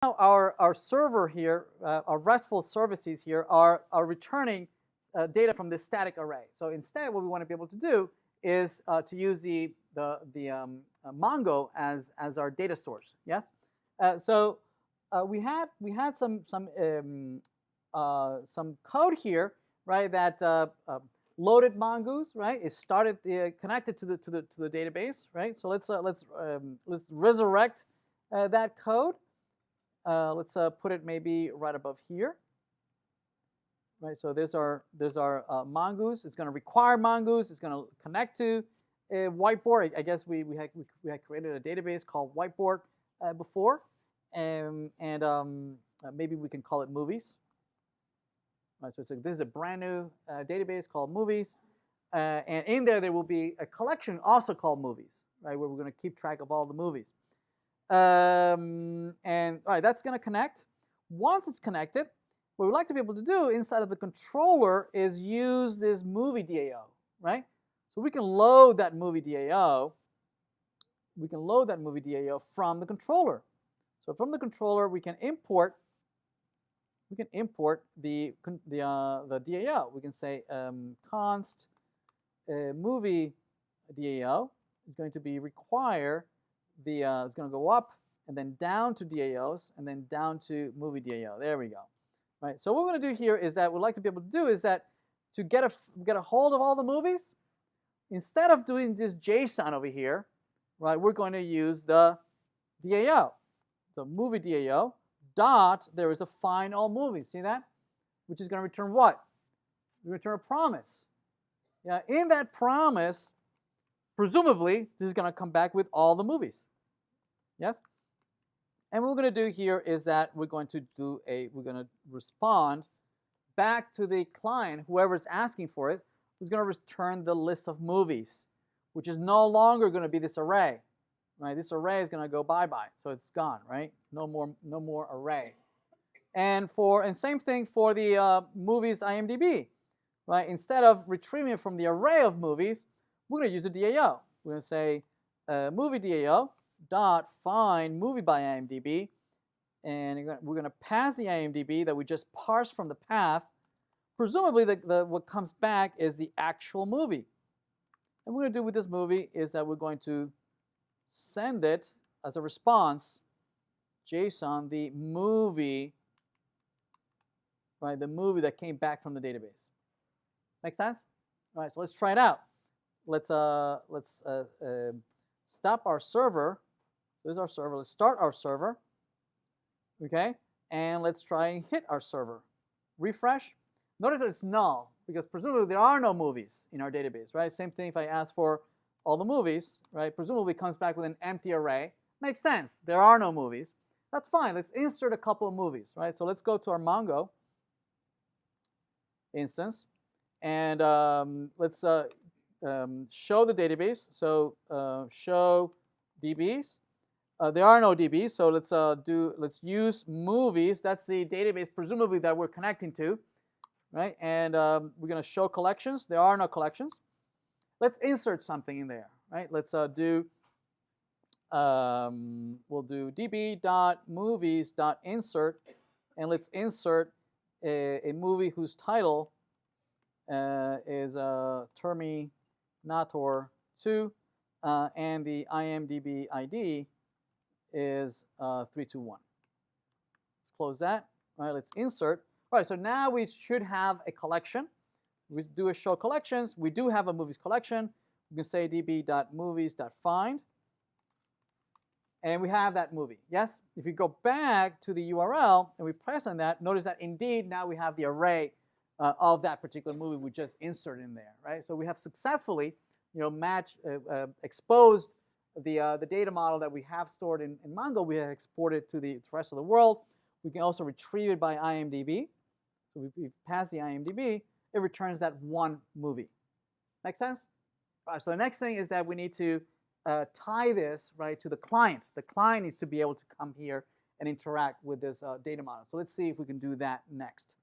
Now our server here, our RESTful services here are returning data from this static array. So instead, what we want to be able to do is to use the Mongo as our data source. Yes. We had some code here, right? That loaded Mongoose, right? It started connected to the database, right? So let's resurrect that code. Let's put it maybe right above here, right? So there's our Mongoose. It's going to require Mongoose. It's going to connect to Whiteboard. I guess we had created a database called Whiteboard before, and maybe we can call it Movies. Right, so this is a brand new database called Movies, and in there will be a collection also called Movies, right? Where we're going to keep track of all the movies. And all right, that's going to connect. Once it's connected, what we'd like to be able to do inside of the controller is use this movie DAO, right? So we can load that movie DAO. We can load that movie DAO from the controller. So from the controller, we can import. We can import the DAO. We can say const movie DAO is going to be require it's going to go up and then down to DAOs and then down to movie DAO. There we go. Right. So what we're going to do here is that we'd like to be able to do is that to get a hold of all the movies, instead of doing this JSON over here, right, we're going to use the DAO, the movie DAO dot there is a find all movies. See that? Which is going to return what? Return a promise. Yeah. In that promise, presumably this is going to come back with all the movies. Yes? And what we're going to do here is that we're going to respond back to the client, whoever's asking for it, who's going to return the list of movies, which is no longer going to be this array. Right? This array is going to go bye-bye, so it's gone, right? No more array. And same thing for the movies IMDb, right? Instead of retrieving it from the array of movies, we're going to use a DAO. We're going to say movie DAO dot find movie by IMDb, and we're going to pass the IMDb that we just parsed from the path. Presumably, what comes back is the actual movie. And what we're going to do with this movie is that we're going to send it as a response, JSON, the movie, right? The movie that came back from the database. Make sense? All right, so let's try it out. Let's stop our server. This is our server. Let's start our server. Okay, and let's try and hit our server. Refresh. Notice that it's null because presumably there are no movies in our database, right? Same thing if I ask for all the movies, right? Presumably it comes back with an empty array. Makes sense. There are no movies. That's fine. Let's insert a couple of movies, right? So let's go to our Mongo instance, and let's show the database. So show DBs. There are no DBs, so let's use movies. That's the database presumably that we're connecting to, right? And we're going to show collections. There are no collections. Let's insert something in there, right? Let's we'll do db.movies.insert, and let's insert a movie whose title is Terminator 2, and the IMDb ID is 321. Let's close that. All right, let's insert. All right, so now we should have a collection. We do a show collections. We do have a movies collection. We can say db.movies.find, and we have that movie. Yes? If you go back to the URL and we press on that, notice that indeed now we have the array of that particular movie we just inserted in there, right? So we have successfully, exposed the data model that we have stored in Mongo. We have exported to the rest of the world. We can also retrieve it by IMDb. So we've passed the IMDb. It returns that one movie. Make sense? All right, so the next thing is that we need to tie this right to the client. The client needs to be able to come here and interact with this data model. So let's see if we can do that next.